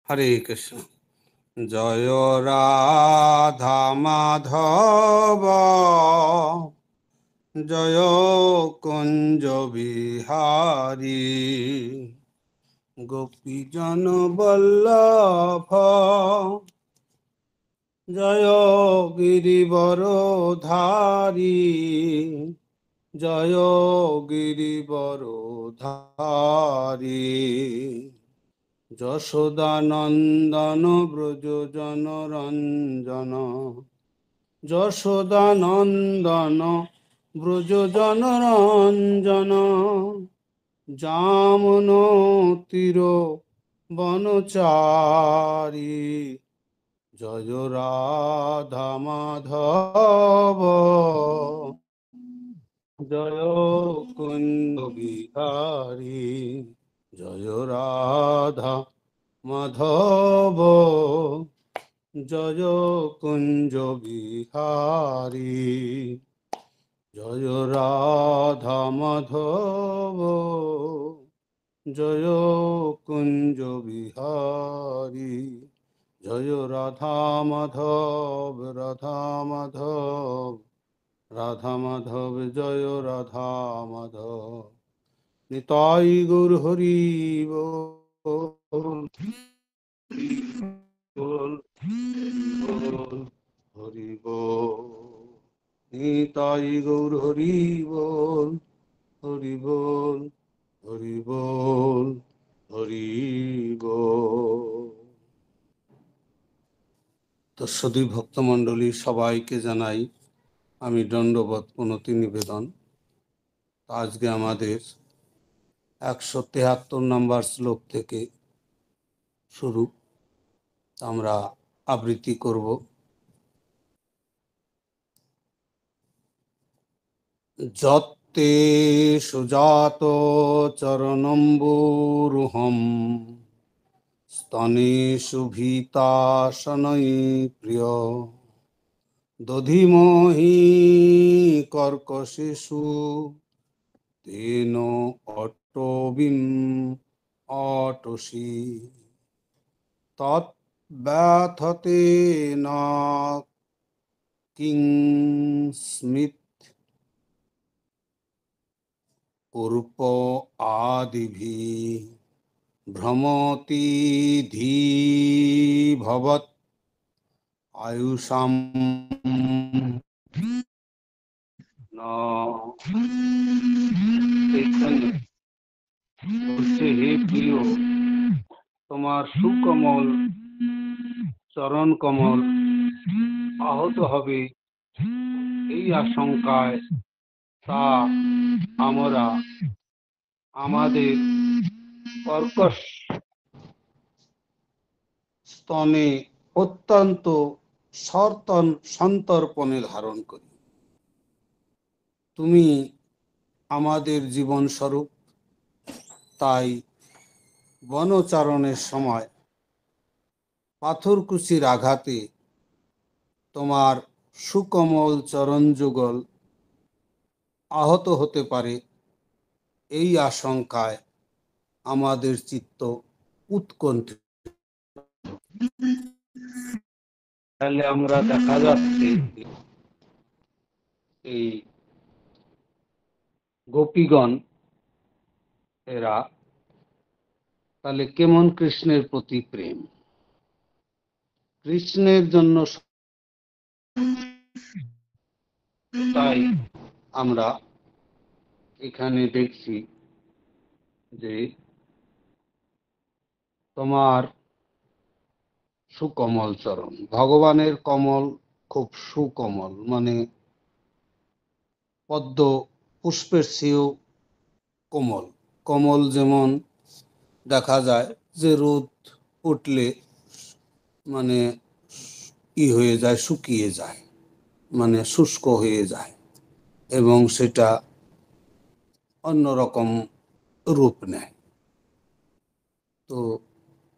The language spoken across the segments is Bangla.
হরে কৃষ্ণ। জয় রাধা মাধব, জয় কুঞ্জ বিহারী, গোপীজন বল্লভ, জয় গিরিবরধারী, জয় গিরিবরধারী। যশোদানন্দন ব্রজ জনরঞ্জন, যশোদানন্দন ব্রজ জনরঞ্জন, যামন তীর বনচারী, জয় রাধা মাধব, জয় কুঞ্জ বিহারী, জয় রাধা মাধব, জয় কুঞ্জ বিহারী, জয় রাধা মাধব, জয় কুঞ্জ বিহারী, জয় রাধা মাধব, রাধা মাধব, রাধা মাধব, জয় রাধা মাধব। নিতাই গৌর হরি বল, হরি বল। নিতাই গৌর হরি বল, হরি বল, হরি বল, হরি বল। দর্শদী ভক্তমণ্ডলী সবাইকে জানাই আমি দণ্ডবত প্রণতি নিবেদন। আজকে আমাদের 173 নম্বর শ্লোক থেকে শুরু, আমরা আবৃত্তি করব। যত্তে সুজাত চরণম্বুরুহম, স্তনেষু ভীতাসনৈ প্রিয়, দধিমহি কর্কশেষু তেন অটবিম অটসি, তৎ ব্যথতে না কিং স্মিত উর্প আদিভি, ভ্রমতি ধী ভবৎ আয়ুষাম বলছে, হে প্রিয়, তোমার সুকমল চরণ কমল আহত হবে এই আশঙ্কায় তা আমরা আমাদের কর্কশ স্তনে অত্যন্ত সন্তর্পণে ধারণ করি। তুমি আমাদের জীবন স্বরূপ, তাই বনচারণের সময় পাথরকুচির আঘাতে তোমার সুকমল চরণ যুগল আহত হতে পারে, এই আশঙ্কায় আমাদের চিত্ত উৎকণ্ঠিত। তাহলে আমরা দেখা যাচ্ছে এই গোপীগণ এরা তাহলে কেমন কৃষ্ণের প্রতি প্রেম, কৃষ্ণের জন্য। তাই আমরা এখানে দেখছি যে তোমার সুকমল চরণ, ভগবানের কমল খুব সুকমল, মানে পদ্ম পুষ্পের চেয়েও কোমল। কমল যেমন দেখা যায় যে রোদ উঠলে মানে হয়ে যায়, শুকিয়ে যায়, মানে শুষ্ক হয়ে যায় এবং সেটা অন্যরকম রূপ নেয়। তো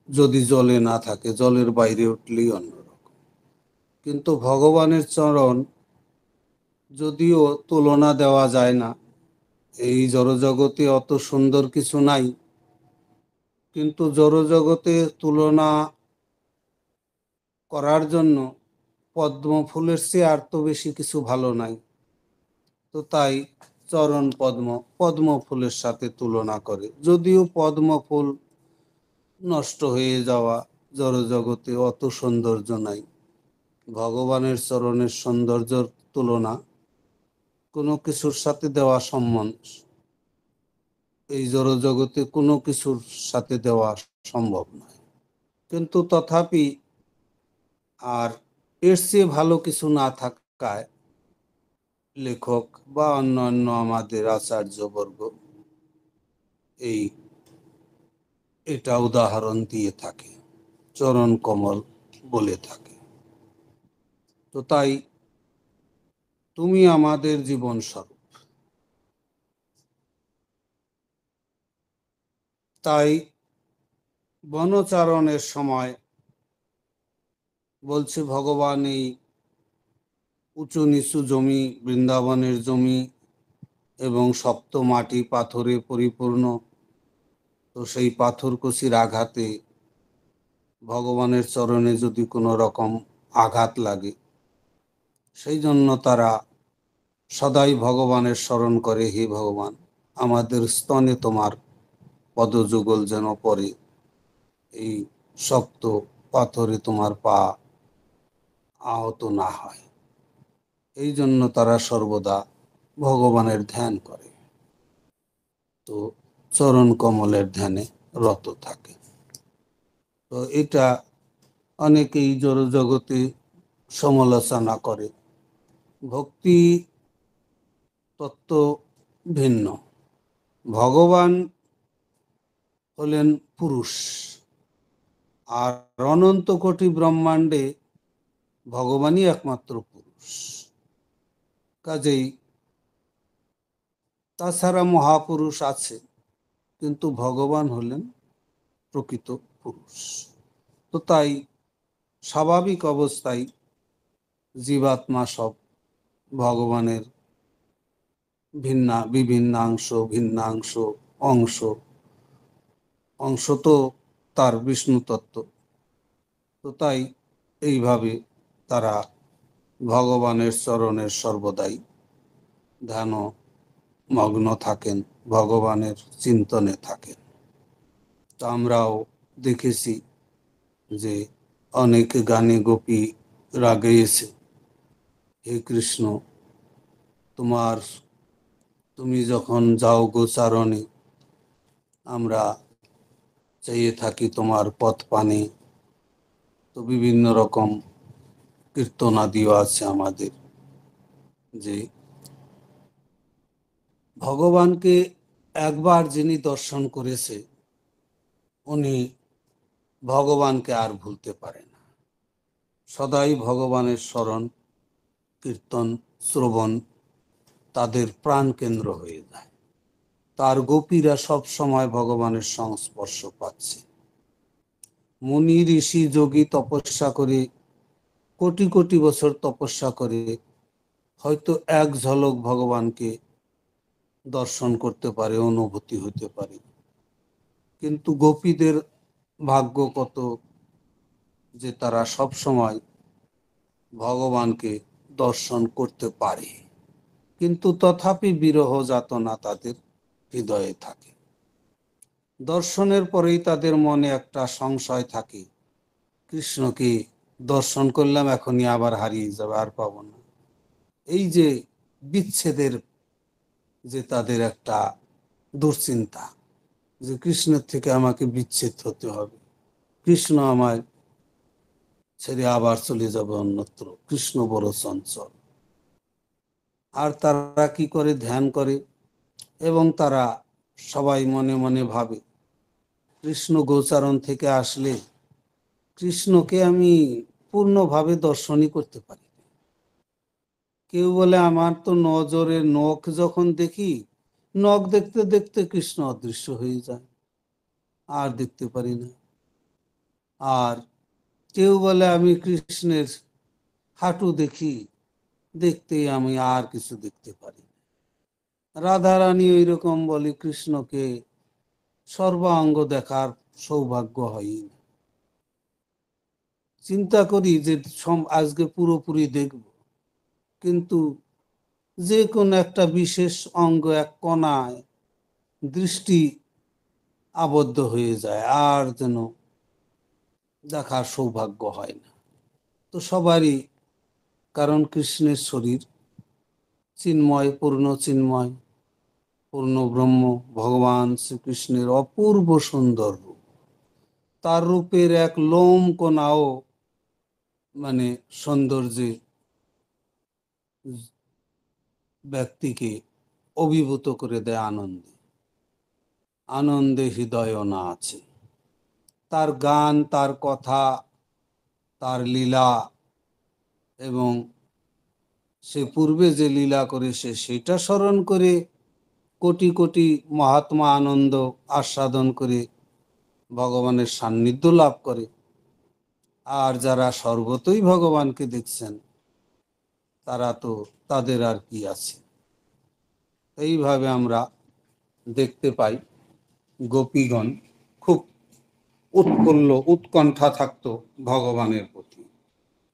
যদি জলে না থাকে, জলের বাইরে উঠলেই অন্যরকম। কিন্তু ভগবানের চরণ যদিও তুলনা দেওয়া যায় না, এই জড়জগতে অত সুন্দর কিছু নাই, কিন্তু জড়জগতে তুলনা করার জন্য পদ্ম ফুলের চেয়ে আর তো বেশি কিছু ভালো নাই। তো তাই চরণ পদ্ম পদ্ম ফুলের সাথে তুলনা করে, যদিও পদ্ম ফুল নষ্ট হয়ে যাওয়া জড়জগতে অত সৌন্দর্য নাই। ভগবানের চরণের সৌন্দর্যের তুলনা কোনো কিছুর সাথে দেওয়া এই জড়জগতে কোনো কিছুর সাথে দেওয়া সম্ভব নয়। কিন্তু তথাপি আর এর চেয়ে ভালো কিছু না থাকায় লেখক বা অন্যান্য আমাদের আচার্যবর্গ এটা উদাহরণ দিয়ে থাকে, চরণ কমল বলে থাকে। তো তাই তুমি আমাদের জীবন স্বরূপ। তাই বনচারণের সময় বলছে ভগবান এই উঁচু নিচু জমি, বৃন্দাবনের জমি এবং শক্ত মাটি পাথরে পরিপূর্ণ, তো সেই পাথরকুচির আঘাতে ভগবানের চরণে যদি কোনো রকম আঘাত লাগে, সেই জন্য তারা সদাই ভগবানের স্মরণ করে, হে ভগবান আমাদের স্তনে তোমার পদযুগল যেন পড়ে, এই শক্ত পাথরে তোমার পা আহত না হয়। এই জন্য তারা সর্বদা ভগবানের ধ্যান করে, তো চরণ কমলের ধ্যানে রত থাকে। তো এটা অনেকেই জড়জগতে সমালোচনা করে। ভক্তি তত্ত্ব ভিন্ন। ভগবান হলেন পুরুষ, আর অনন্ত কোটি ব্রহ্মাণ্ডে ভগবানই একমাত্র পুরুষ। কাজেই তাছাড়া মহাপুরুষ আছে, কিন্তু ভগবান হলেন প্রকৃত পুরুষ। তো তাই স্বাভাবিক অবস্থায় জীবাত্মা সব ভগবানের ভিন্নাংশ অংশ অংশ তো তার বিষ্ণু তত্ত্ব। তো তাই এইভাবে তারা ভগবানের চরণের সর্বদাই ধ্যান মগ্ন থাকেন, ভগবানের চিন্তনে থাকেন। তো আমরাও দেখেছি যে অনেক গানে গোপীরা গেয়েছে, হে কৃষ্ণ তুমি যখন যাও গোচারণে, আমরা চেয়ে থাকি তোমার পথ পানে। তো বিভিন্ন রকম কীর্তনাদিও আছে আমাদের, যে ভগবানকে একবার যিনি দর্শন করেছে উনি ভগবানকে আর ভুলতে পারে না। সদাই ভগবানের স্মরণ কীর্তন শ্রবণ তাদের প্রাণ কেন্দ্র হয়ে যায়। তার গোপীরা সব সময় ভগবানের সংস্পর্শ পাচ্ছে। মুনি ঋষি যোগী তপস্যা করে, কোটি কোটি বছর তপস্যা করে হয়তো এক ঝলক ভগবানকে দর্শন করতে পারে, অনুভূতি হতে পারে। কিন্তু গোপীদের ভাগ্য কত যে তারা সব সময় ভগবানকে দর্শন করতে পারে, কিন্তু তথাপি বিরহ যাতনা তাদের হৃদয়ে থাকে। দর্শনের পরেই তাদের মনে একটা সংশয় থাকে, কৃষ্ণকে দর্শন করলাম এখনই আবার হারিয়ে যাবে, আর পাবো না। এই যে বিচ্ছেদের যে তাদের একটা দুশ্চিন্তা, যে কৃষ্ণের থেকে আমাকে বিচ্ছেদ হতে হবে, কৃষ্ণ আমায় ছেড়ে আবার চলে যাবে অন্যত্র, কৃষ্ণ বড় চঞ্চল। আর তারা কি করে, ধ্যান করে, এবং তারা সবাই মনে মনে ভাবে কৃষ্ণ গোচারণ থেকে আসলে কৃষ্ণকে আমি পূর্ণভাবে দর্শনই করতে পারি। কেউ বলে আমার তো নজরের নখ যখন দেখি, নখ দেখতে দেখতে কৃষ্ণ অদৃশ্য হয়ে যায়, আর দেখতে পারি না। আর কেউ বলে আমি কৃষ্ণের হাঁটু দেখি, দেখতেই আমি আর কিছু দেখতে পারি। রাধারানী ওই রকম বলে কৃষ্ণকে সর্বাঙ্গ দেখার সৌভাগ্য হয়নি। চিন্তা করি যে আজকে পুরোপুরি দেখব, কিন্তু যে কোনো একটা বিশেষ অঙ্গ, এক কণায় দৃষ্টি আবদ্ধ হয়ে যায়, আর যেন দেখার সৌভাগ্য হয় না। তো সবারই, কারণ কৃষ্ণের শরীর চিন্ময়, পূর্ণ চিন্ময়, পূর্ণ ব্রহ্ম ভগবান শ্রীকৃষ্ণের অপূর্ব সুন্দর রূপ। তার রূপের এক লোম কোনাও মানে সৌন্দর্যে ব্যক্তিকে অভিভূত করে দেয়। আনন্দে আনন্দে হৃদয় না আছে। তার গান, তার কথা, তার লীলা, এবং সে পূর্বে যে লীলা করেছে সেটা স্মরণ করে কোটি কোটি মহাত্মা আনন্দ আস্বাদন করে ভগবানের সান্নিধ্য লাভ করে। আর যারা সর্বতই ভগবানকে দেখছেন, তারা তো, তাদের আর কি আছে। এইভাবে আমরা দেখতে পাই গোপীগণ খুব উৎফুল্ল, উৎকণ্ঠা থাকতো ভগবানের প্রতি।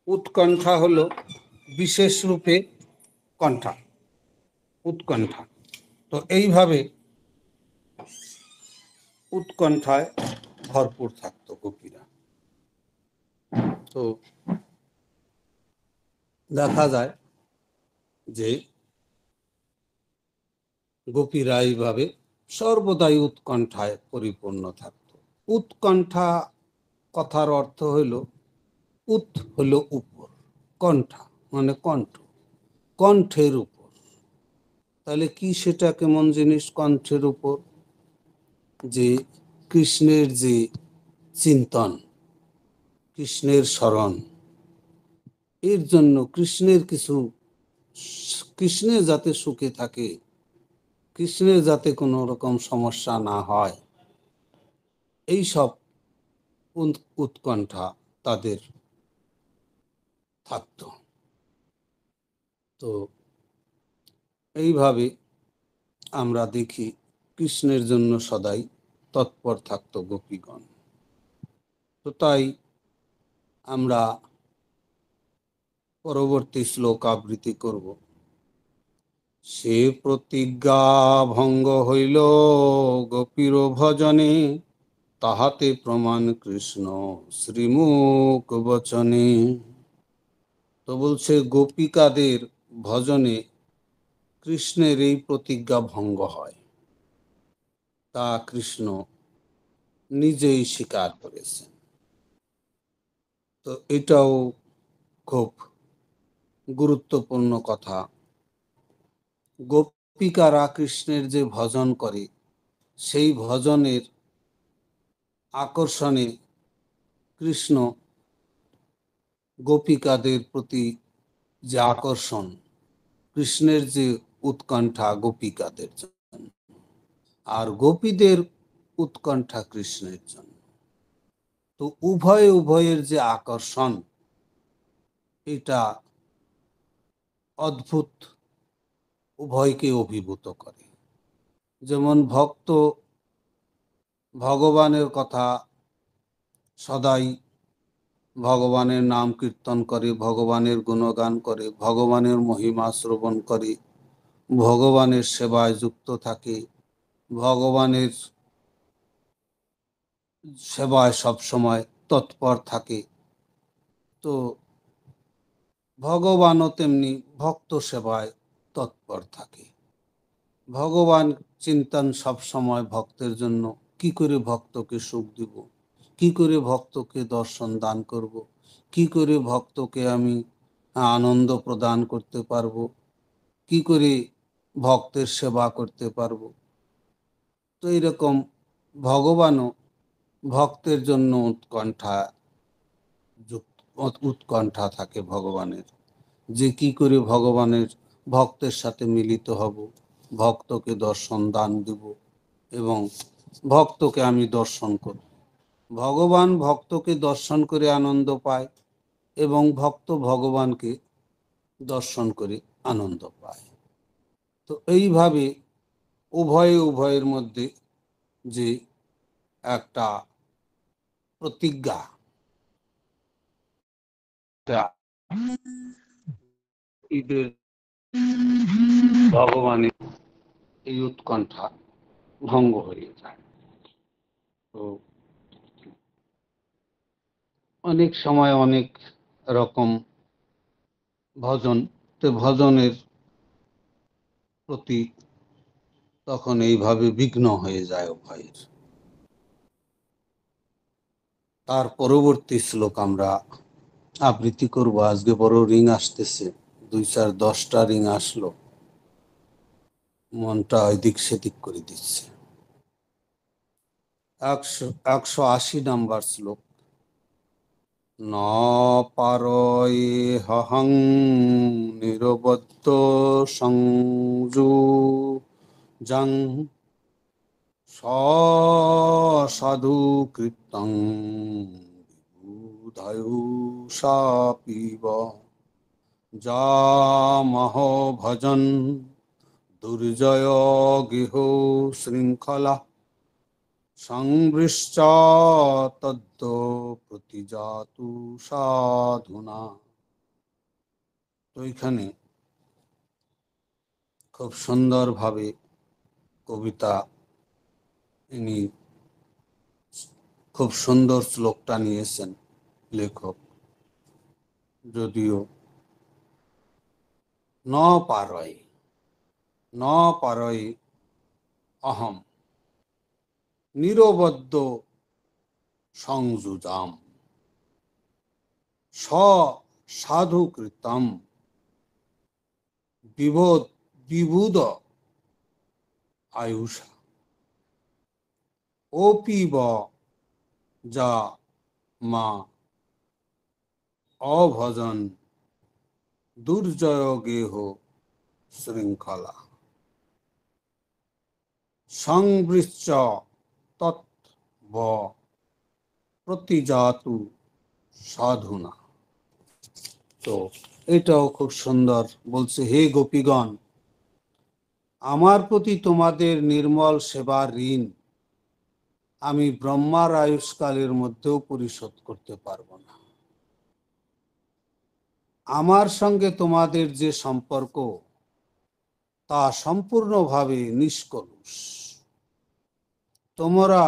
উৎকণ্ঠা হলো বিশেষ রূপে কণ্ঠা, উৎকণ্ঠা। তো এইভাবে উৎকণ্ঠায় ভরপুর থাকতো গোপীরা। তো দেখা যায় যে গোপীরা এইভাবে সর্বদাই উৎকণ্ঠায় পরিপূর্ণ থাকত। উৎকণ্ঠা কথার অর্থ হইল, উৎ হলো উপর, কণ্ঠা মানে কণ্ঠ, কণ্ঠের উপর। তাহলে কি সেটা কেমন জিনিস কণ্ঠের উপর? যে কৃষ্ণের যে চিন্তন, কৃষ্ণের স্মরণ, এর জন্য কৃষ্ণের কিছু, কৃষ্ণের যাতে সুখে থাকে, কৃষ্ণের যাতে কোনো রকম সমস্যা না হয়, এই সব উৎকণ্ঠা তাদের থাকত। তো এইভাবে আমরা দেখি কৃষ্ণের জন্য সদাই তৎপর থাকত গোপীগণ। তো তাই আমরা পরবর্তী শ্লোক আবৃত্তি করব। সে প্রতিজ্ঞা ভঙ্গ হইল গোপীর ভজনে, তাহাতে প্রমাণ কৃষ্ণ শ্রীমুখ বচনে। তো বলছে গোপিকাদের ভজনে কৃষ্ণের এই প্রতিজ্ঞা ভঙ্গ হয়, তা কৃষ্ণ নিজেই স্বীকার করেছেন। তো এটাও খুব গুরুত্বপূর্ণ কথা। গোপিকারা কৃষ্ণের যে ভজন করে, সেই ভজনের আকর্ষণে কৃষ্ণ গোপিকাদের প্রতি যে আকর্ষণ, কৃষ্ণের যে উৎকণ্ঠা গোপিকাদের জন্য, আর গোপীদের উৎকণ্ঠা কৃষ্ণের জন্য, তো উভয়ের যে আকর্ষণ, এটা অদ্ভুত, উভয়কে অভিভূত করে। যেমন ভক্ত ভগবানের কথা সদাই, ভগবানের নাম কীর্তন করে, ভগবানের গুণগান করে, ভগবানের মহিমা শ্রবণ করে, ভগবানের সেবায় যুক্ত থাকে, ভগবানের সেবায় সবসময় তৎপর থাকে। তো ভগবানও তেমনি ভক্ত সেবায় তৎপর থাকে। ভগবান চিন্তন সব সময় ভক্তের জন্য, কি করে ভক্তকে সুখ দিব, কি করে ভক্তকে দর্শন দান করব, কি করে ভক্তকে আমি আনন্দ প্রদান করতে পারবো, কি করে ভক্তের সেবা করতে পারবো। তো এরকম ভগবানও ভক্তের জন্য উৎকণ্ঠা থাকে ভগবানের, যে কি করে ভগবানের ভক্তের সাথে মিলিত হব, ভক্তকে দর্শন দান দেব, এবং ভক্তকে আমি দর্শন করব। ভগবান ভক্তকে দর্শন করে আনন্দ পায়, এবং ভক্ত ভগবানকে দর্শন করে আনন্দ পায়। তো এইভাবে উভয়ের মধ্যে যে একটা প্রতিজ্ঞা, ঈদের ভগবানের এই উৎকণ্ঠা ভঙ্গ হয়ে যায়। তো অনেক সময় অনেক রকম ভজন, তো ভজনের প্রতি তখন এইভাবে বিঘ্ন হয়ে যায় উভয়ের। তার পরবর্তী শ্লোক আমরা আবৃত্তি করব। আজকে বড় রিং আসতেছে, 2-4-10টা রিং আসলো, মনটা এদিক সেদিক করে দিচ্ছে। 180 নাম্বার শ্লোক। ন পারয়ে হহং নিরবদ্য সংযুজাং সাধু কৃতং বিবুধায়ুষাপিব জামহ ভজন দুর্জয় গৃহ শৃঙ্খলা সংবৃশ্চ তদ্দ প্রতিজাতু সাধুনা। তো এখানে খুব সুন্দরভাবে কবিতা, ইনি খুব সুন্দর শ্লোকটা নিয়েছেন লেখক, যদিও ন পারয়, ন পারয় অহম নিরবদ্য সংযুজাম স সাধু কৃতম বিবুধ আয়ুষা অপিব যা মা অভজন দুর্জয় গেহ শৃঙ্খলা সংবৃশ্চ তৎ প্রতিজাতু সাধুনা। তো এটাও খুব সুন্দর বলছে, হে গোপীগণ, আমার প্রতি তোমাদের নির্মল সেবার ঋণ আমি ব্রহ্মার আয়ুষ্কালের মধ্যেও পরিশোধ করতে পারবো না। আমার সঙ্গে তোমাদের যে সম্পর্ক তা সম্পূর্ণভাবে নিষ্কলুষ। তোমরা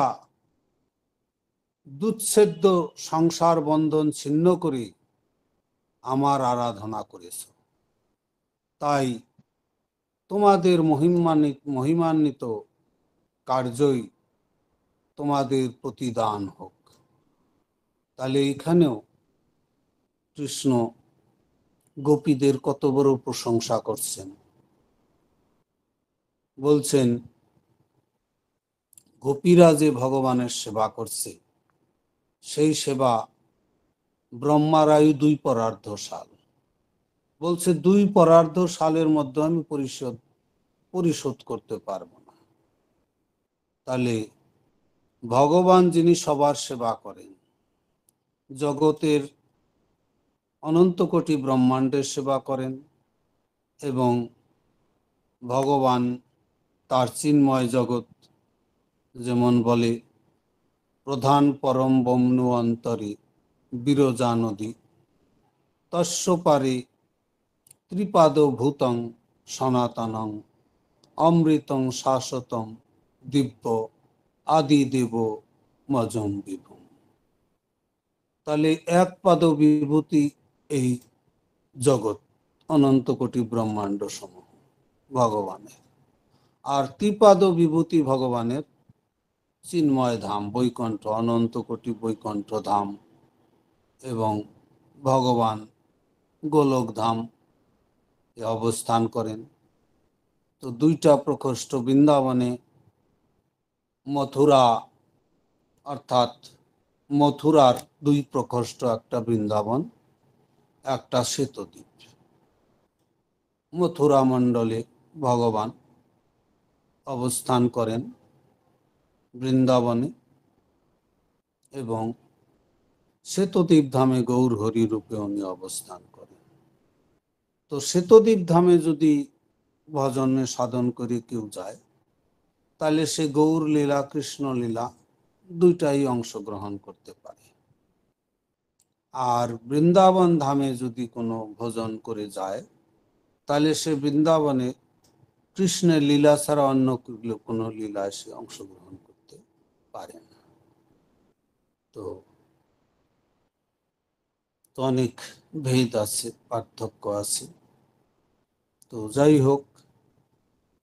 দুচ্ছেদ্য সংসার বন্ধন ছিন্ন করে আমার আরাধনা করেছ, তাই তোমাদের মহিমান্বিত কার্যই তোমাদের প্রতিদান হোক। তাহলে এখানেও কৃষ্ণ গোপীদের কত বড় প্রশংসা করছেন। বলছেন গোপীরা যে ভগবানের সেবা করছে, সেই সেবা ব্রহ্মার আয়ু 2 পরার্ধ সাল। বলছে 2 পরার্ধ সালের মধ্যে আমি পরিশোধ করতে পারবো না। তাহলে ভগবান যিনি সবার সেবা করেন, জগতের অনন্ত কোটি ব্রহ্মাণ্ডের সেবা করেন, এবং ভগবান তার চিন্ময় জগৎ, যেমন বলে প্রধান পরম বম্নু অন্তরে বিরজা নদী তস্য পারে ত্রিপাদ ভূতং সনাতনং অমৃতং শাশ্বতং দিব্য আদি দেব মজম বিভুম। তাহলে 1 পাদ বিভূতি এই জগৎ, অনন্ত কোটি ব্রহ্মাণ্ড সমূহ ভগবানের, আর 3 পাদ বিভূতি ভগবানের চিন্ময় ধাম বৈকুণ্ঠ, অনন্ত কোটি বৈকুণ্ঠ ধাম, এবং ভগবান গোলক ধাম এ অবস্থান করেন। তো 2টা প্রকোষ্ঠ বৃন্দাবনে, মথুরা অর্থাৎ মথুরার 2 প্রকোষ্ঠ, একটা বৃন্দাবন, একটা শ্বেতদ্বীপ। মথুরা মণ্ডলে ভগবান অবস্থান করেন বৃন্দাবনে, এবং শ্বেতদ্বীপ ধামে গৌর হরি রূপে উনি অবস্থান করেন। তো শ্বেতদ্বীপ ধামে যদি ভজনে সাধন করে কেউ যায়, তাহলে সে গৌর লীলা কৃষ্ণ লীলা 2টাই অংশগ্রহণ করতে পারে। আর বৃন্দাবন ধামে যদি কোনো ভোজন করে যায়, তাহলে সে বৃন্দাবনে কৃষ্ণের লীলা ছাড়া অন্য কোনো লীলায় সে অংশগ্রহণ করতে পারে না। তো অনেক ভেদ আছে, পার্থক্য আছে। তো যাই হোক,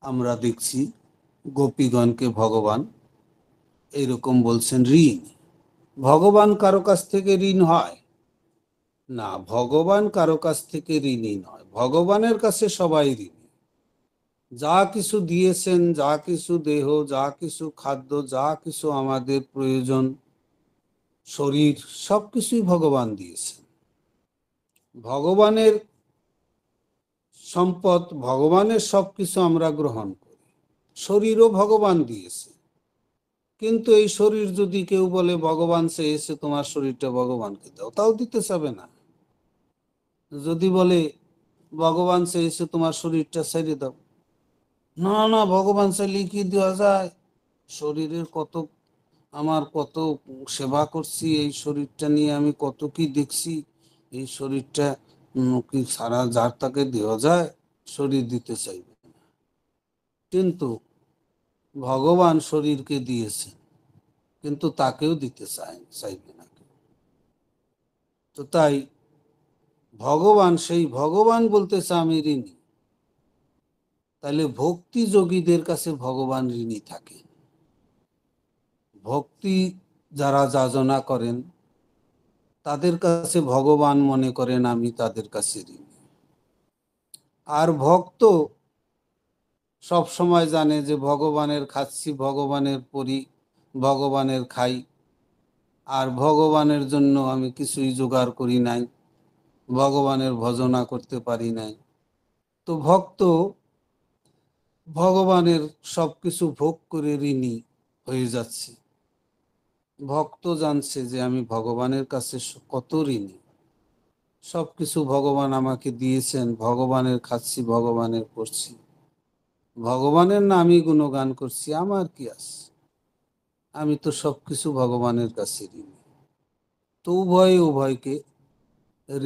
আমরা দেখছি গোপীগণকে ভগবান এইরকম বলছেন ঋণ। ভগবান কারো কাছ থেকে ঋণ হয় না, ভগবান কারো কাছ থেকে ঋণী নয়, ভগবানের কাছে সবাই ঋণী। যা কিছু দিয়েছেন, যা কিছু দেহ, যা কিছু খাদ্য, যা কিছু আমাদের প্রয়োজন, শরীর, সবকিছুই ভগবান দিয়েছেন। ভগবানের সম্পদ, ভগবানের সবকিছু আমরা গ্রহণ করি। শরীরও ভগবান দিয়েছে, কিন্তু এই শরীর যদি কেউ বলে ভগবান চেয়েছে তোমার শরীরটা ভগবানকে দাও, তাও দিতে চাবে না। যদি বলে ভগবান চেয়েছে তোমার শরীরটা ছেড়ে দাও, না না, ভগবান চাইলে কি দেওয়া যায়? শরীরের কত, আমার কত সেবা করছি, এই শরীরটা নিয়ে আমি কত কি দেখছি, এই শরীরটা কি সারা যার তাকে দেওয়া যায়? শরীর দিতে চাইবে না। কিন্তু ভগবান শরীরকে দিয়েছেন, কিন্তু তাকেও দিতে চাইবে না। তো তাই ভগবান, সেই ভগবান বলতেছে আমি ঋণী। তাহলে ভক্তি যোগীদের কাছে ভগবান ঋণী থাকে। ভক্তি যারা যাচনা করেন তাদের কাছে ভগবান মনে করেন আমি তাদের কাছে ঋণী। আর ভক্ত সব সময় জানে যে ভগবানের খাচ্ছি, ভগবানের পরি, ভগবানের খাই, আর ভগবানের জন্য আমি কিছুই জোগাড় করি নাই, ভগবানের ভজনা করতে পারি নাই। তো ভক্ত ভগবানের সবকিছু ভোগ করে ঋণী হয়ে যাচ্ছে। ভক্ত জানছে যে আমি ভগবানের কাছে কত ঋণী, সবকিছু ভগবান আমাকে দিয়েছেন, ভগবানের খাচ্ছি, ভগবানের করছি, ভগবানের নামই গুণগান করছি, আমার কি আছে? আমি তো সবকিছু ভগবানের কাছে ঋণী। তো উভয়ে উভয়কে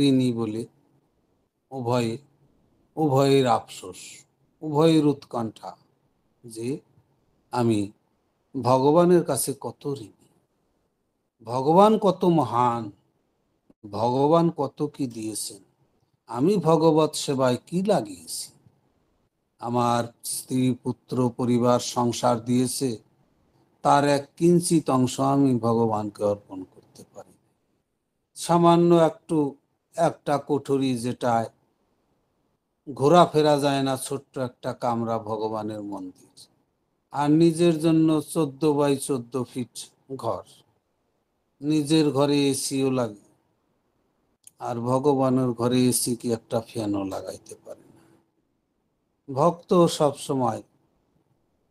ঋণী বলে উভয়ে, উভয়ের আফসোস, উভয়ের উৎকণ্ঠা যে আমি ভগবানের কাছে কত ঋণী, ভগবান কত মহান, ভগবান কত কি দিয়েছেন, আমি ভগবত সেবায় কি লাগিয়েছি? আমার স্ত্রী, পুত্র, পরিবার, সংসার দিয়েছে, তার এক কিঞ্চিত অংশ আমি ভগবানকে অর্পণ করতে পারি। সামান্য একটা কোঠরি যেটায় ঘোরাফেরা যায় না, ছোট্ট একটা কামরা ভগবানের মন্দির, আর নিজের জন্য 14 বাই 14 ফিট ঘর, নিজের ঘরে এসিও লাগে, আর ভগবানের ঘরে এসি কি একটা ফ্যানও লাগাইতে পারে না। ভক্ত সব সময়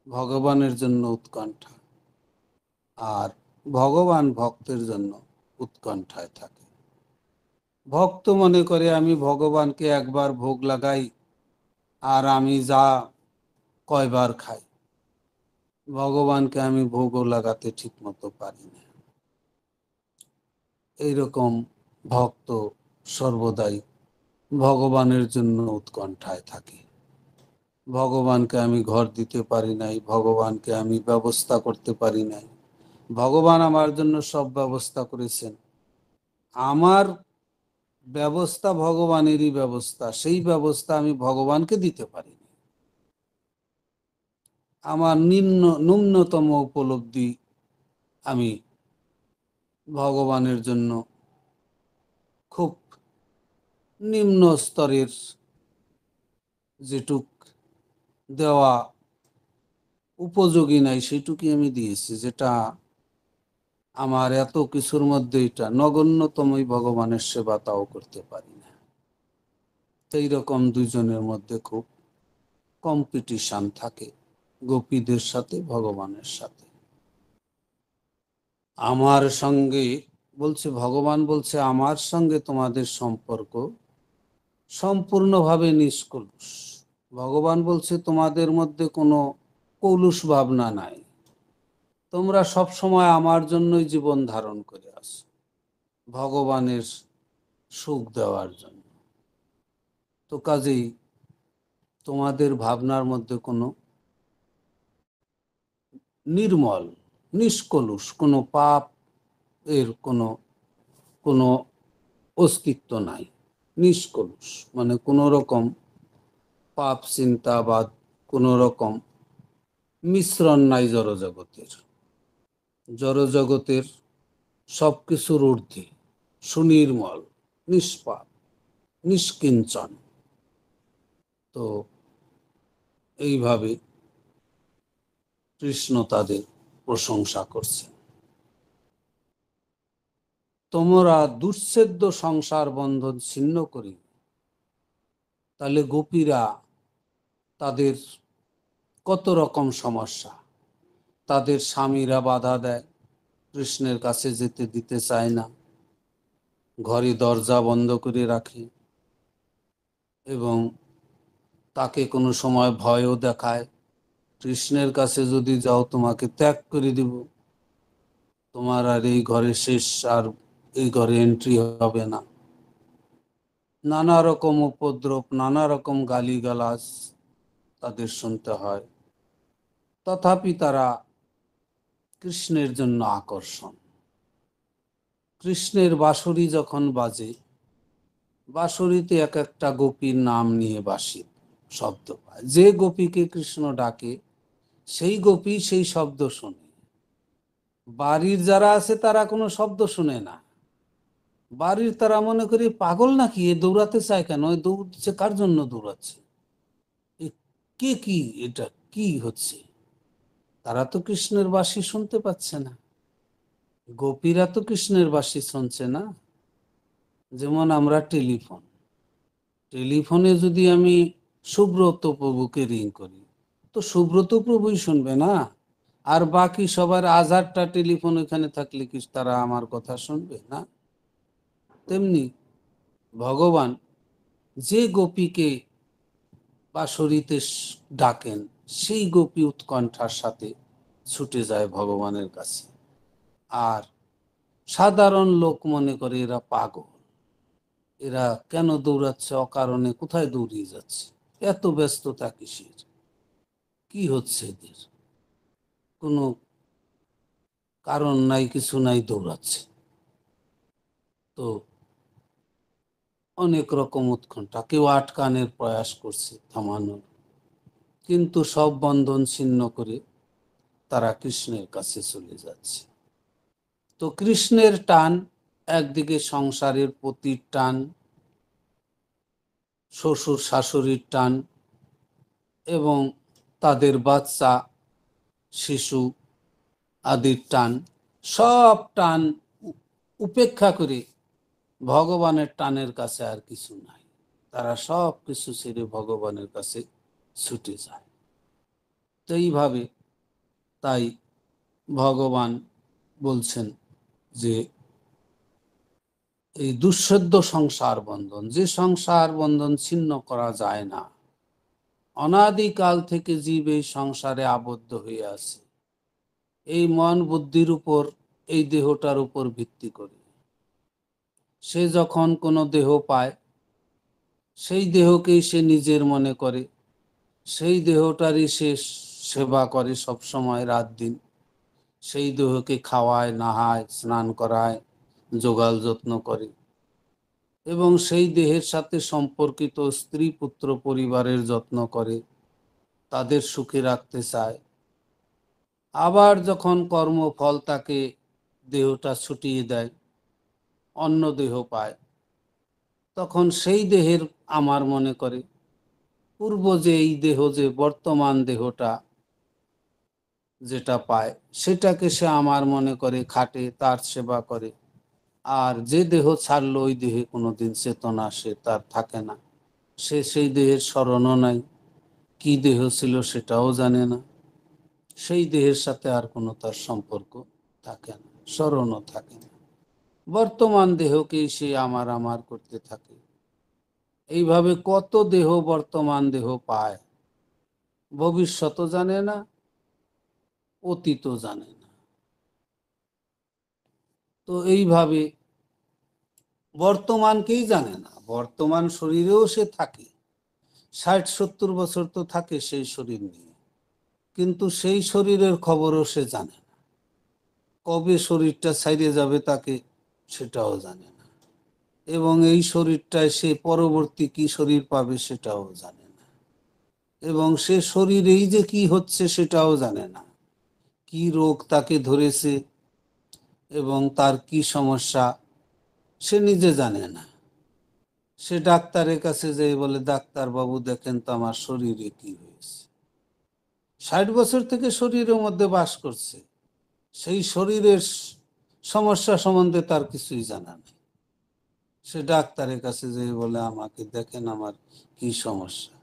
ভগবানের জন্য উৎকণ্ঠা, আর ভগবান ভক্তের জন্য উৎকণ্ঠায় থাকে। ভক্ত মনে করে আমি ভগবানকে একবার ভোগ লাগাই আর আমি যা কয়বার খাই, ভগবানকে আমি ভোগও লাগাতে ঠিক মতো পারি না। এইরকম ভক্ত সর্বদাই ভগবানের জন্য উৎকণ্ঠায় থাকে। ভগবানকে আমি ঘর দিতে পারি নাই, ভগবানকে আমি ব্যবস্থা করতে পারি নাই, ভগবান আমার জন্য সব ব্যবস্থা করেছেন, আমার ব্যবস্থা ভগবানেরই ব্যবস্থা, সেই ব্যবস্থা আমি ভগবানকে দিতে পারি না। আমার ন্যূনতম উপলব্ধি আমি ভগবানের জন্য খুব নিম্ন স্তরের যেটুক দেওয়া উপযোগী নাই সেটুকুই আমি দিয়েছি, যেটা আমার এত কিছুর মধ্যে এটা নগণ্যতমই ভগবানের সেবা, তাও করতে পারি না। এই রকম দুইজনের মধ্যে খুব কম্পিটিশন থাকে, গোপীদের সাথে ভগবানের সাথে। আমার সঙ্গে বলছে, ভগবান বলছে আমার সঙ্গে তোমাদের সম্পর্ক সম্পূর্ণভাবে নিষ্কলুষ। ভগবান বলছে তোমাদের মধ্যে কোনো কৌলুষ ভাবনা নাই, তোমরা সব সময় আমার জন্যই জীবন ধারণ করে আসো। ভগবানের সুখ দেওয়ার জন্য। তো কাজেই তোমাদের ভাবনার মধ্যে কোনো নির্মল, নিষ্কলুষ কোনো পাপ এর কোনো কোনো অস্তিত্ব নাই। নিষ্কলুষ মানে কোনো রকম পাপ চিন্তা বা কোনো রকম মিশ্রণ নাই জড়জগতের। জড়জগতের সবকিছুর ঊর্ধ্বে, সুনির্মল, নিষ্পাপ, নিষ্কিঞ্চন। তো এইভাবে কৃষ্ণ তাদের প্রশংসা করছেন। তোমরা দুচ্ছেদ্য সংসার বন্ধন ছিন্ন করি। তাহলে গোপীরা তাদের কত রকম সমস্যা, তাদের স্বামীরা বাধা দেয়, কৃষ্ণের কাছে যেতে দিতে চায় না, ঘরে দরজা বন্ধ করে রাখে এবং তাকে কোনো সময় ভয়ও দেখায়, কৃষ্ণের কাছে যদি যাও তোমাকে ত্যাগ করে দিব, তোমার আর এই ঘরে শেষ, আর এই ঘরে এন্ট্রি হবে না। নানা রকম উপদ্রব, নানা রকম গালিগালাজ তাদের শুনতে হয়। তথাপি তারা কৃষ্ণের জন্য আকর্ষণ। কৃষ্ণের বাঁশরি যখন বাজে, বাঁশরিতে এক একটা গোপীর নাম নিয়ে বাঁশি শব্দ পায়। যে গোপীকে কৃষ্ণ ডাকে সেই গোপী সেই শব্দ শোনে। বাড়ির যারা আছে তারা কোনো শব্দ শুনে না। বাড়ির তারা মনে করি পাগল নাকি, এ দৌড়াতে চায় কেন, এ দৌড়ছে কার জন্য দৌড়াচ্ছে, এ কে, কি এটা কি হচ্ছে। তারা তো কৃষ্ণের বাঁশি শুনতে পাচ্ছে না, গোপীরা তো কৃষ্ণের বাঁশি শুনছে না। যেমন আমরা টেলিফোনে যদি আমি সুব্রত প্রভুকে রিং করি, তো সুব্রত প্রভুই শুনবে না, আর বাকি সবার 1000টা টেলিফোন এখানে থাকলে কি তারা আমার কথা শুনবে না? তেমনি ভগবান যে গোপীকে বাঁশরিতে ডাকেন, সেই গোপী উৎকণ্ঠার সাথে ছুটে যায় ভগবানের কাছে। আর সাধারণ লোক মনে করে এরা পাগল, এরা কেন দৌড়াচ্ছে অকারণে, কোথায় দৌড়িয়ে যাচ্ছে, এত ব্যস্ততা কিসের, কি হচ্ছে এদের, কোনো কারণ নাই, কিছু নাই, দৌড়াচ্ছে। তো অনেক রকম উৎকণ্ঠা, কেউ আটকানোর প্রয়াস করছে, থামানোর, কিন্তু সব বন্ধন ছিন্ন করে তারা কৃষ্ণের কাছে চলে যাচ্ছে। তো কৃষ্ণের টান, একদিকে সংসারের প্রতি টান, শ্বশুর শাশুড়ির টান এবং তাদের বাচ্চা শিশু আদির টান, সব টান উপেক্ষা করে ভগবানের টানের কাছে আর কিছু নাই। তারা সব কিছু ছেড়ে ভগবানের কাছে ছুটে যায়। তো এইভাবে তাই ভগবান বলছেন যে এই দুঃসদ্য সংসার বন্ধন, যে সংসার বন্ধন ছিন্ন করা যায় না, অনাদিকাল থেকে জীব এই সংসারে আবদ্ধ হয়ে আছে, এই মন বুদ্ধির উপর, এই দেহটার উপর ভিত্তি করে। সে যখন কোনো দেহ পায়, সেই দেহকেই সে নিজের মনে করে, সেই দেহটারই সে সেবা করে সব সময়, রাত দিন সেই দেহকে খাওয়ায়, নাহায়, স্নান করায়, যোগাল যত্ন করে এবং সেই দেহের সাথে সম্পর্কিত স্ত্রী পুত্র পরিবারের যত্ন করে, তাদের সুখে রাখতে চায়। আবার যখন কর্মফল তাকে দেহটা ছুটিয়ে দেয়, অন্য দেহ পায়, তখন সেই দেহের আমার মনে করে। পূর্ব যে এই দেহ, যে বর্তমান দেহটা যেটা পায়, সেটাকে সে আমার মনে করে, খাটে, তার সেবা করে। আর যে দেহ ছাড়লো, ওই দেহে কোনোদিন চেতনা সে তার থাকে না, সে সেই দেহের স্মরণও নাই, কি দেহ ছিল সেটাও জানে না, সেই দেহের সাথে আর কোনো তার সম্পর্ক থাকে না, স্মরণও থাকে না। বর্তমান দেহকেই সে আমার আমার করতে থাকে। এইভাবে কত দেহ, বর্তমান দেহ পায়, ভবিষ্যৎও জানে না, অতীতও জানে না। তো এইভাবে বর্তমানকেই জানে না। বর্তমান শরীরেও সে থাকে, 60-70 বছর তো থাকে সেই শরীর নিয়ে, কিন্তু সেই শরীরের খবরও সে জানে না। কবে শরীরটা ছাইড়ে যাবে তাকে সেটাও জানে না, এবং এই শরীরটায় সে পরবর্তী কি শরীর পাবে সেটাও জানে না, এবং সে শরীরেই যে কি হচ্ছে সেটাও জানে না। কি রোগ তাকে ধরেছে এবং তার কি সমস্যা সে নিজে জানে না। সে ডাক্তারের কাছে যেয়ে বলে, ডাক্তার বাবু দেখেন তো আমার শরীরে কি হয়েছে। 60 বছর থেকে শরীরের মধ্যে বাস করছে, সেই শরীরের সমস্যা সম্বন্ধে তার কিছুই জানা নেই। সে ডাক্তারের কাছে যেয়ে বলে, আমাকে দেখেন আমার কি সমস্যা।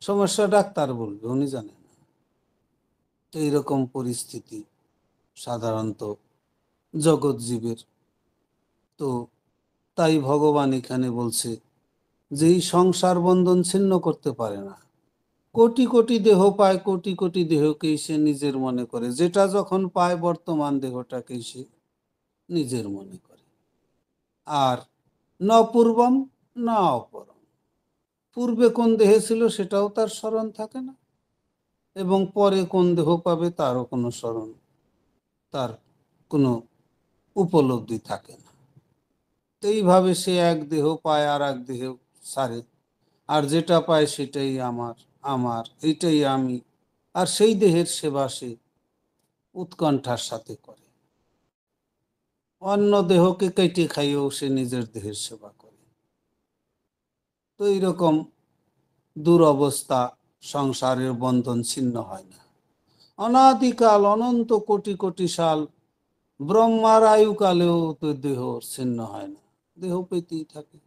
সমস্যা ডাক্তার বলবে, উনি জানেন না। এইরকম পরিস্থিতি সাধারণত জগৎ জীবের। তো তাই ভগবান এখানে বলছে যে এই সংসার বন্ধন ছিন্ন করতে পারে না। কোটি কোটি দেহ পায়, কোটি কোটি দেহকেই সে নিজের মনে করে, যেটা যখন পায় বর্তমান দেহটাকেই সে নিজের মনে করে। আর ন পূর্বম না অপরম, পূর্বে কোন দেহে ছিল সেটাও তার স্মরণ থাকে না, এবং পরে কোন দেহ পাবে তারও কোনো স্মরণ, তার কোনো উপলব্ধি থাকে না। এইভাবে সে এক দেহ পায় আর এক দেহ ছাড়ে, আর যেটা পায় সেটাই আমার, আমার এইটাই আমি, আর সেই দেহের সেবা সে উৎকণ্ঠার সাথে করে। অন্য দেহকে কেটে খাইয়েও সে নিজের দেহের সেবা করে। তো এইরকম দুরবস্থা, সংসারের বন্ধন ছিন্ন হয় না। অনাদিকাল, অনন্ত কোটি কোটি সাল ব্রহ্মার আয়ুকালেও তো দেহ ছিন্ন হয় না। দেহ পেতেই থাকে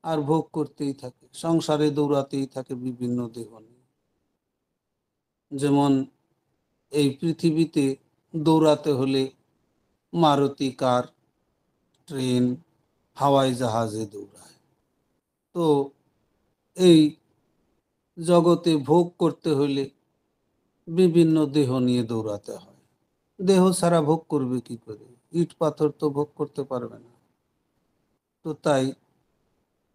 আর ভোগ করতেই থাকে, সংসারে দৌড়াতেই থাকে বিভিন্ন দেহ নিয়ে। যেমন এই পৃথিবীতে দৌড়াতে হলে মারুতি কার, ট্রেন, হাওয়াই জাহাজে দৌড়ায়। তো এই জগতে ভোগ করতে হলে বিভিন্ন দেহ নিয়ে দৌড়াতে হয়। দেহ ছাড়া ভোগ করবে কি করে? ইট পাথর তো ভোগ করতে পারবে না। তো তাই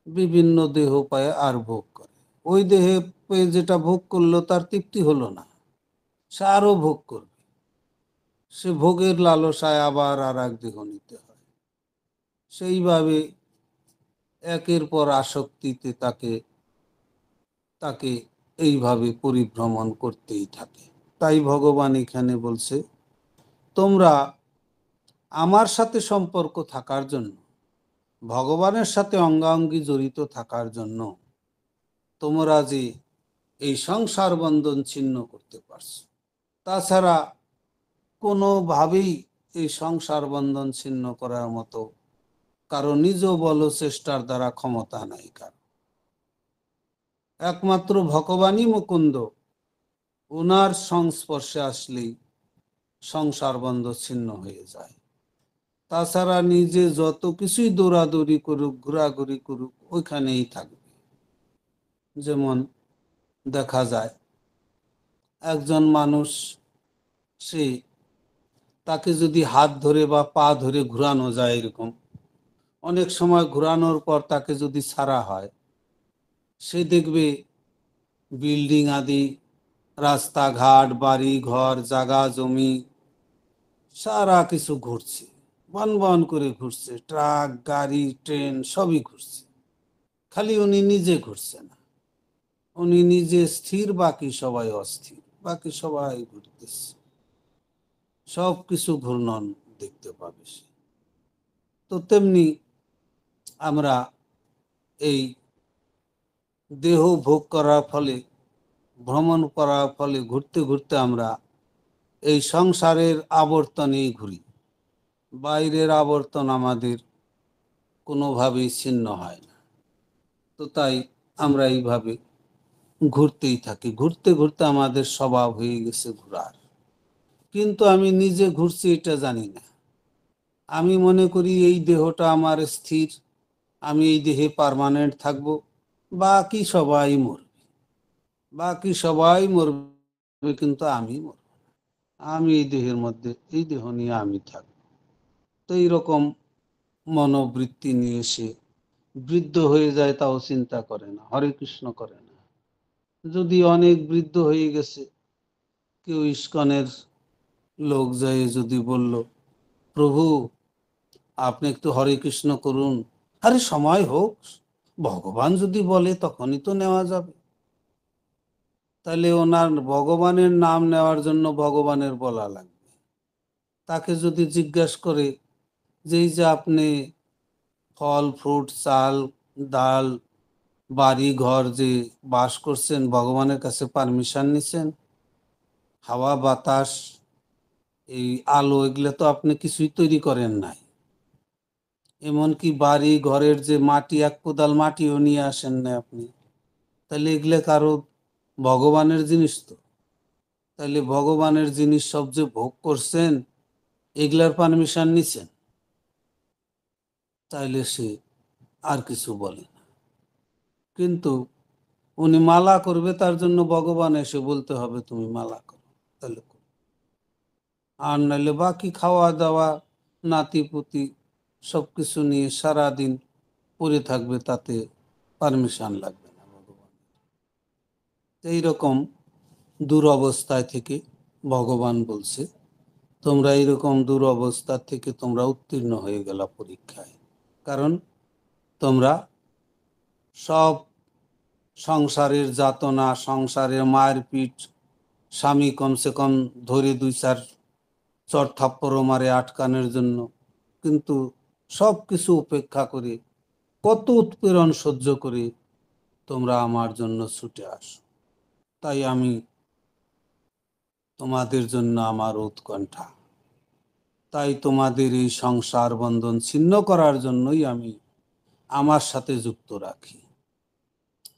বিভিন্ন দেহ পায় আর ভোগ করে। ওই দেহে পেয়ে যেটা ভোগ করলো তার তৃপ্তি হলো না, সে আরো ভোগ করবে। সে ভোগের লালসায় আবার আর এক দেহ নিতে হয়। সেইভাবে একের পর আসক্তিতে তাকে তাকে এইভাবে পরিভ্রমণ করতেই থাকে। তাই ভগবান এখানে বলছে, তোমরা আমার সাথে সম্পর্ক থাকার জন্য, ভগবানের সাথে অঙ্গাঙ্গি জড়িত থাকার জন্য তোমরা যে এই সংসার বন্ধন ছিন্ন করতে পারছো, তাছাড়া কোনোভাবেই এই সংসার বন্ধন ছিন্ন করার মতো কারো নিজ বল চেষ্টার দ্বারা ক্ষমতা নাই কারো। একমাত্র ভগবানই মুকুন্দ, ওনার সংস্পর্শে আসলেই সংসার বন্ধ ছিন্ন হয়ে যায়। তাছাড়া নিজে যত কিছুই দৌড়াদৌড়ি করুক, ঘোরাঘুরি করুক, ওইখানেই থাকবে। যেমন দেখা যায় একজন মানুষ, সে তাকে যদি হাত ধরে বা পা ধরে ঘুরানো যায়, এরকম অনেক সময় ঘুরানোর পর তাকে যদি ছাড়া হয়, সে দেখবে বিল্ডিং আদি, রাস্তাঘাট, বাড়ি ঘর, জাগা জমি সারা কিছু ঘুরছে, বন বন করে ঘুরছে, ট্রাক, গাড়ি, ট্রেন সবই ঘুরছে। খালি উনি নিজে ঘুরছে না, উনি নিজে স্থির, বাকি সবাই অস্থির, বাকি সবাই ঘুরতেছে, সব কিছু ঘূর্ণন দেখতে পাবে সে। তো তেমনি আমরা এই দেহ ভোগ করার ফলে, ভ্রমণ করার ফলে, ঘুরতে ঘুরতে আমরা এই সংসারের আবর্তনেই ঘুরি। বাইরের আবর্তন আমাদের কোনোভাবেই ছিন্ন হয় না। তো তাই আমরা এইভাবে ঘুরতেই থাকি, ঘুরতে ঘুরতে আমাদের স্বভাব হয়ে গেছে ঘোরার। কিন্তু আমি নিজে ঘুরছি এটা জানি না। আমি মনে করি এই দেহটা আমার স্থির, আমি এই দেহে পার্মানেন্ট থাকবো, বাকি সবাই মরবে, বাকি সবাই মরবে, কিন্তু আমি মরব না। আমি এই দেহের মধ্যে, এই দেহ নিয়ে আমি থাকবো। তো এইরকম মনোবৃত্তি নিয়ে সে বৃদ্ধ হয়ে যায় তাও চিন্তা করে না, হরে কৃষ্ণ করে না। যদি অনেক বৃদ্ধ হয়ে গেছে, কেউ ইস্কনের লোক যায় যদি বলল, প্রভু আপনি একটু হরে কৃষ্ণ করুন, আরে সময় হোক, ভগবান যদি বলে তখনই তো নেওয়া যাবে। তাহলে ওনার ভগবানের নাম নেওয়ার জন্য ভগবানের বলা লাগবে। তাকে যদি জিজ্ঞাসা করে যে এই যে আপনি ফল ফ্রুট চাল ডাল বাড়ি ঘর যে বাস করছেন, ভগবানের কাছে পারমিশন নিছেন? হাওয়া বাতাস এই আলো এগুলো তো আপনি কিছুই তৈরি করেন নাই। এমনকি বাড়ি ঘরের যে মাটি, এক কোদাল মাটিও নিয়ে আসেন না আপনি। তাহলে এগুলো কারো ভগবানের জিনিস তো। তাহলে ভগবানের জিনিস সব যে ভোগ করছেন, এগুলার পারমিশন নিছেন? তাইলে সে আর কিছু বলে না। কিন্তু উনি মালা করবে, তার জন্য ভগবান এসে বলতে হবে তুমি মালা করো, তাহলে করো। আর নাহলে বাকি খাওয়া দাওয়া নাতিপুতি সবকিছু নিয়ে সারাদিন পড়ে থাকবে, তাতে পারমিশন লাগবে না ভগবান। এইরকম দুরবস্থায় থেকে ভগবান বলছে, তোমরা এইরকম দুরবস্থা থেকে তোমরা উত্তীর্ণ হয়ে গেলা পরীক্ষায়, কারণ তোমরা সব সংসারের যাতনা, সংসারের মায়ের পিঠ, স্বামী কমসে কম ধরে দুই চার চর থাপ্পড়ও মারে আটকানোর জন্য, কিন্তু সব কিছু উপেক্ষা করে, কত উৎপীড়ন সহ্য করে তোমরা আমার জন্য ছুটে আসো। তাই আমি তোমাদের জন্য আমার উৎকণ্ঠা। তাই তোমাদের এই সংসার বন্ধন ছিন্ন করার জন্যই আমি আমার সাথে যুক্ত রাখি।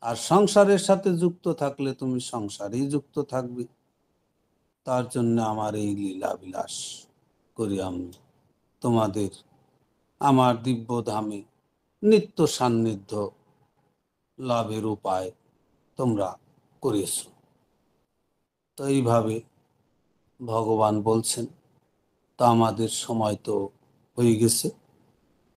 আর সংসারের সাথে যুক্ত থাকলে তুমি সংসারেই যুক্ত থাকবে। তার জন্য আমার এই লীলা বিলাস করি আমি তোমাদের আমার দিব্য ধামে নিত্য সান্নিধ্য লাভের উপায় তোমরা করেছ। তো এইভাবে ভগবান বলছেন। তা আমাদের সময় তো হয়ে গেছে।